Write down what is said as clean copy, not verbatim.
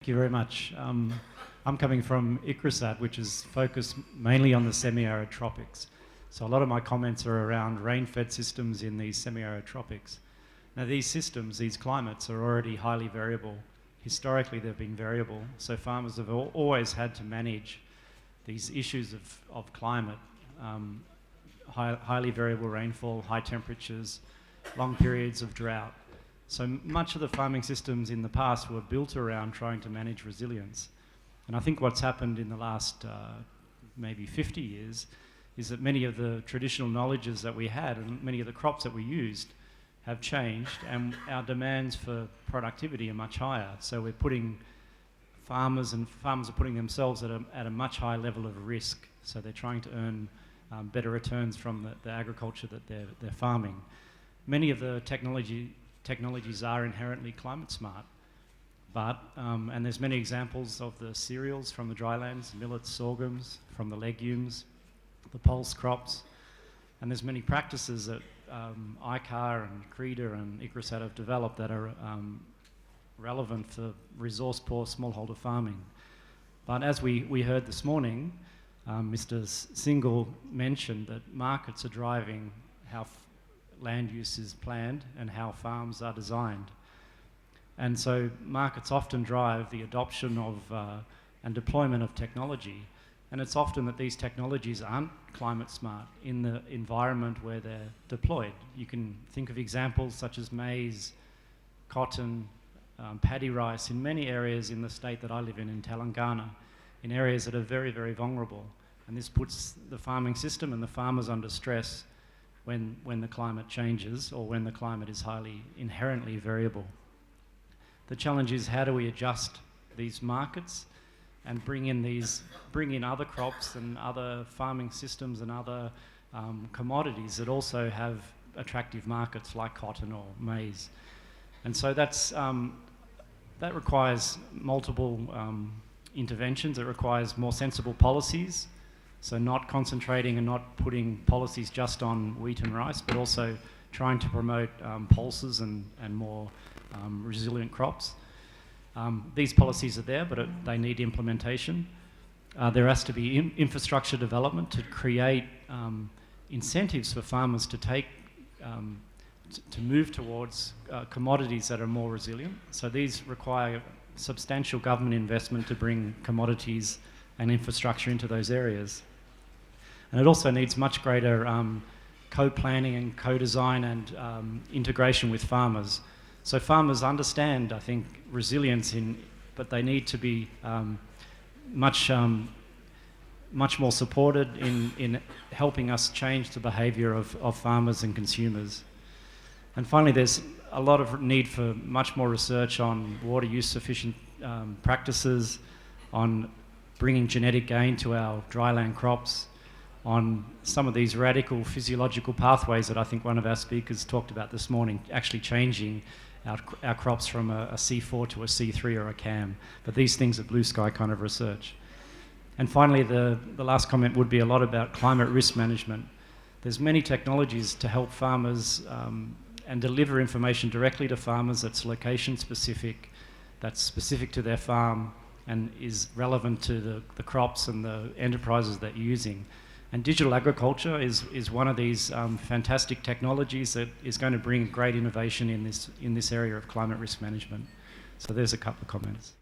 you very much. I'm coming from ICRISAT, which is focused mainly on the semi-arid tropics. So a lot of my comments are around rain-fed systems in these semi-arid tropics. Now these systems, these climates, are already highly variable. Historically, they've been variable, so farmers have always had to manage these issues of climate, highly variable rainfall, high temperatures, long periods of drought. So much of the farming systems in the past were built around trying to manage resilience. And I think what's happened in the last maybe 50 years is that many of the traditional knowledges that we had and many of the crops that we used have changed, and our demands for productivity are much higher. So we're putting farmers are putting themselves at a much higher level of risk. So they're trying to earn better returns from the agriculture that they're farming. Many of the technologies are inherently climate smart, but and there's many examples of the cereals from the drylands, millets, sorghums, from the legumes, the pulse crops, and there's many practices that ICAR and CREDA and ICRISAT have developed that are relevant for resource-poor smallholder farming. But as we heard this morning, Mr. Singhal mentioned that markets are driving how land use is planned and how farms are designed. And so markets often drive the adoption of and deployment of technology. And it's often that these technologies aren't climate smart in the environment where they're deployed. You can think of examples such as maize, cotton, paddy rice in many areas in the state that I live in Telangana, in areas that are very, very vulnerable. And this puts the farming system and the farmers under stress when the climate changes or when the climate is highly inherently variable. The challenge is, how do we adjust these markets and bring in other crops and other farming systems and other commodities that also have attractive markets like cotton or maize. And so that requires multiple interventions. It requires more sensible policies, so not concentrating and not putting policies just on wheat and rice, but also trying to promote pulses and more resilient crops. These policies are there, but they need implementation. There has to be infrastructure development to create incentives for farmers to to move towards commodities that are more resilient. So these require substantial government investment to bring commodities and infrastructure into those areas. And it also needs much greater co-planning and co-design and integration with farmers. So farmers understand, I think, resilience, but they need to be much more supported in helping us change the behaviour of farmers and consumers. And finally, there's a lot of need for much more research on water use sufficient practices, on bringing genetic gain to our dryland crops, on some of these radical physiological pathways that I think one of our speakers talked about this morning, actually changing our crops from a C4 to a C3 or a CAM. But these things are blue sky kind of research. And finally, the last comment would be a lot about climate risk management. There's many technologies to help farmers and deliver information directly to farmers that's location specific, that's specific to their farm and is relevant to the crops and the enterprises that you're using. And digital agriculture is one of these fantastic technologies that is going to bring great innovation in this area of climate risk management. So there's a couple of comments.